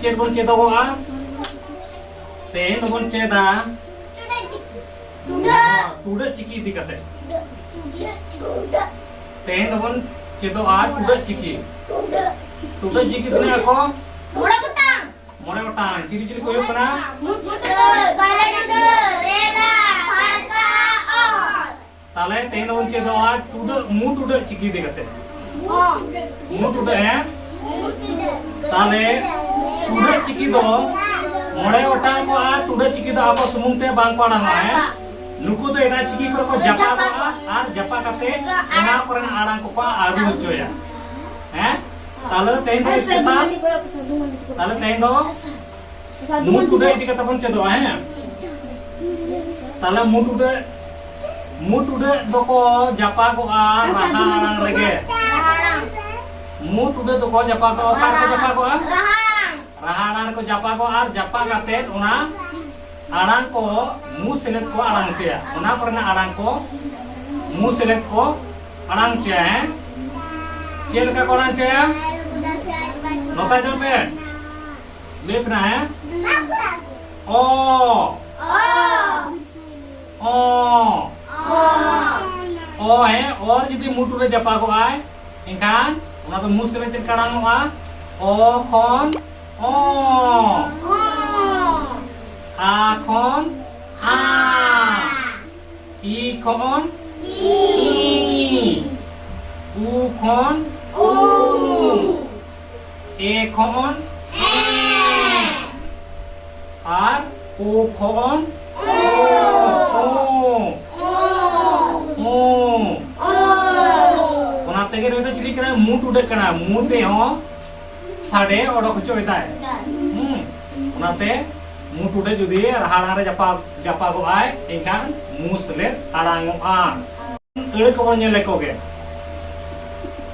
चेद बन चेदोगोआ तेन बन चेदा टुडा चिकी इदी कते तेन बन चेदोआ टुडा चिकी तिना को मोड़े गोटांग चिरी चिरी को हुयुग कना ताले तेन बन चेदोआ टुडा मु टुडा चिकी इदी कते मु टुडा है ताले टुडा चिकी दो मोड़े गोटांग को आ टुडा चिकी दो आको सुमुंग ते बांग को आड़ांग है नुकु तो एटा चिकी को जपा को आर जपा कते एना कोरेन आड़ांग को आरु होचोया हैं ताले तेन दो स्पेशल ताले तेन दो मु टुडा इदी कते बन चेदो है ताले मु टुडा दो को जपा को आर रहा आड़ांग रेगे मु टुडा दो को जपा को कार को जपा को राहाड़ान को जपा को आर जपा कते उना आड़ांग को मु सेलेद को आड़ांग चेया उना कोरेना आड़ांग को मु सेलेद को आड़ांग चेया है चेल का कोड़ांग चेया नोता जो पे लेपना है ओ है और यदि मु टुडा जपा को आए इनखान उना तो मु सेलेद चेल काड़ांग आ ओ खन ओ आ खन आ इ खन इ उ खन उ ए खन ए आर ओ खन ओ ओना तेगे रे तो चिली कना मु टुडा कना मु ते हो साडे ओडक चोयता है ओनाते मु टुडे जुदी राहाड़ा रे जपा गो आय एखान मु सेलेद आड़ांग आ एड़े को बन नेले कोगे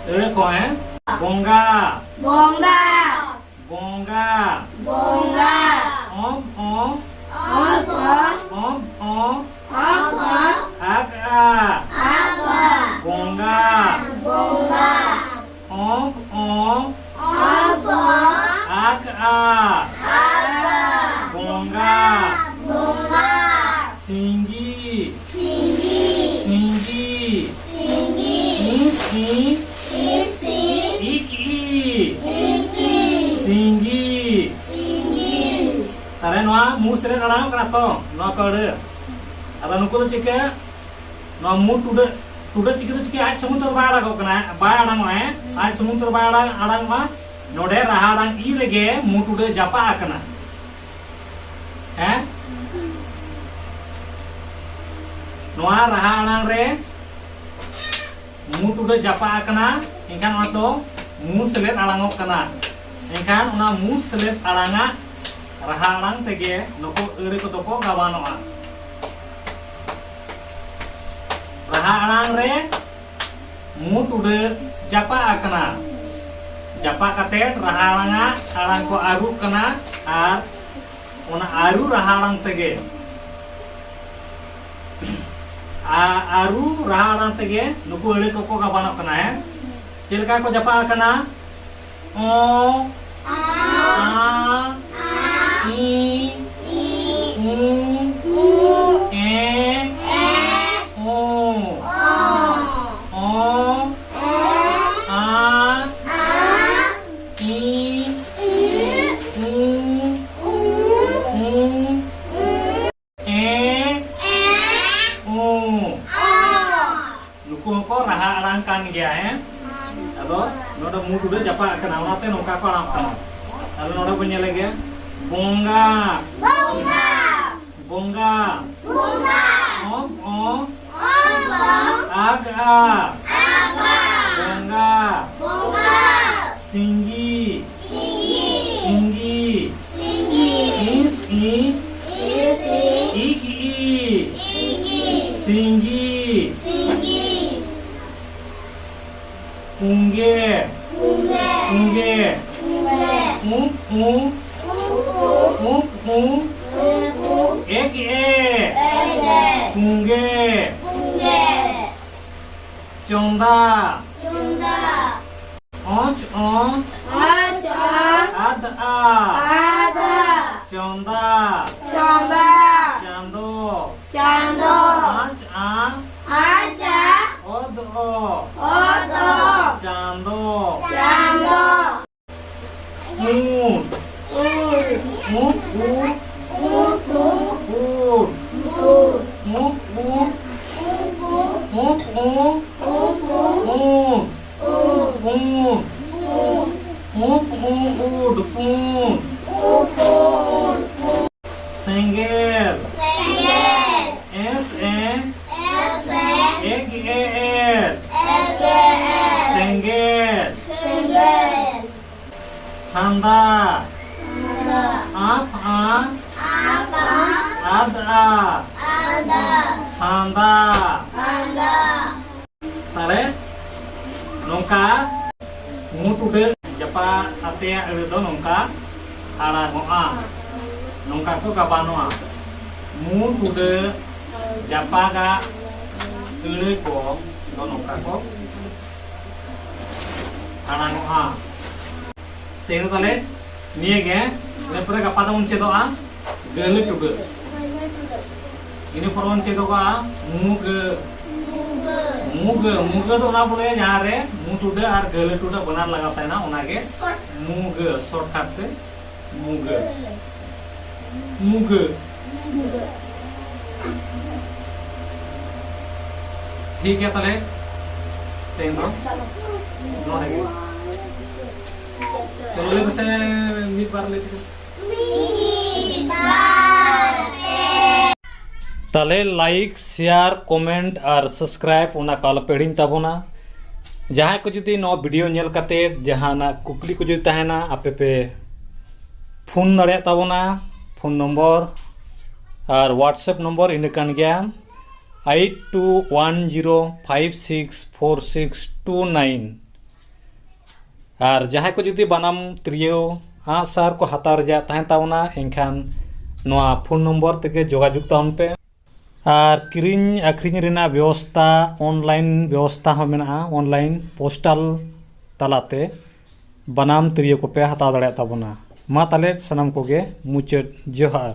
एड़े को है बोंगा बोंगा बोंगा बोंगा ओम ओम ओम ओम आगा बोंगा बोंगा ओम ओम आगा बोंगा बोंगा सिंगी सिंगी सिंगी सिंगी इसी इसी इकी इकी सिंगी सिंगी तारे नोआ मुसरे आड़ांग कना तो नो कड़े अदा नुको तो चिके नो मु टुडे चिके तो चिके आज समुद्र तो बाय आड़ांग कना बाय आड़ांग है आज समुद्र तो बाय आड़ांग मा नोडे राहाड़ांग इ रेगे मु टुडे जपा आकना हैं नोआ राहाड़ांग रे मु टुडे जपा आकना एखान ओना तो मु सेलेद आड़ांग कना एखान ओना मु सेलेद आड़ांगा राहाड़ांग तेगे नको एड़े को तो को गाबानोआ राहाड़ांग रे मु टुडे जपा आकना जपा कते राहाड़ांगा आड़ांग को आरु कना आर ओना आरु राहाड़ांग तेगे आरु राहाड़ांग तेगे नुकु एड़े को गाबानो कना है चेलका को जपा कना ओ आ इ उ ए ओ ओ आ इ उ नुकु को राहा आड़ांग कान गया है अदो नोडे मु टुडे जपा कना ओनाते नोका को आड़ांग कना अदो नोडे बन नेलेगे बोंगा बोंगा बोंगा बोंगा ओम ओम आगा आगा बोंगा बोंगा सिंगी सिंगी सिंगी सिंगी इस इ इकी सिंगी सिंगी ungge ungge ege ungge chonda och ada चौंदा चौंदा Chando Chando आँच आँ आचा ओद ओ ओदो चांदो चांदो ऊंट ऊंट ऊंट ऊंट सूर ऊंट ऊंट ऊंट ऊंट ऊंट ऊंट सेंगेल एस ए एक ए सेंगेल फंदा आप आद आ फंदा तारे नौका ऊंट उड़े जपा आते अड़े दो नौका आड़ागोआ नौका को गाबानोआ ऊंट उड़े जपा गा अड़े को दो नौका को आड़ागोआ तेनु ताले निये गे ine pore gapa da unce doa gele tuge ini pore unce doa muge muge do na bole nyare mu tude ar gele tude benar laga paina onage muge shortcut te muge ठीक है तले तेन दो नोड़े गे चलो ले बसे meet बार ले ताले लाइक शेयर कमेंट और सब्सक्राइब उना काल पेड़िंग ताबोना जहाँ को जुदी नो वीडियो नेल कते जहाना कुकली को जुदी तहना आपे पे फोन दड़े ताबोना फोन नंबर और व्हाट्सएप नंबर इन कान गया 8210564629 और जहाँ को जुदी बनाम त्रियो हाँ सार को हतार रजा तहन ताबोना एनखान नोआ फोन नंबर तके जोगाजुग ताबन पे और किरिंग आखरिंग रेना व्यवस्था ऑनलाइन व्यवस्था हो मेना ऑनलाइन पोस्टल तलाते बनाम त्रियो को पे हताव दाड़े ताबोना मा ताले सनम कोगे मुचाद जोहार।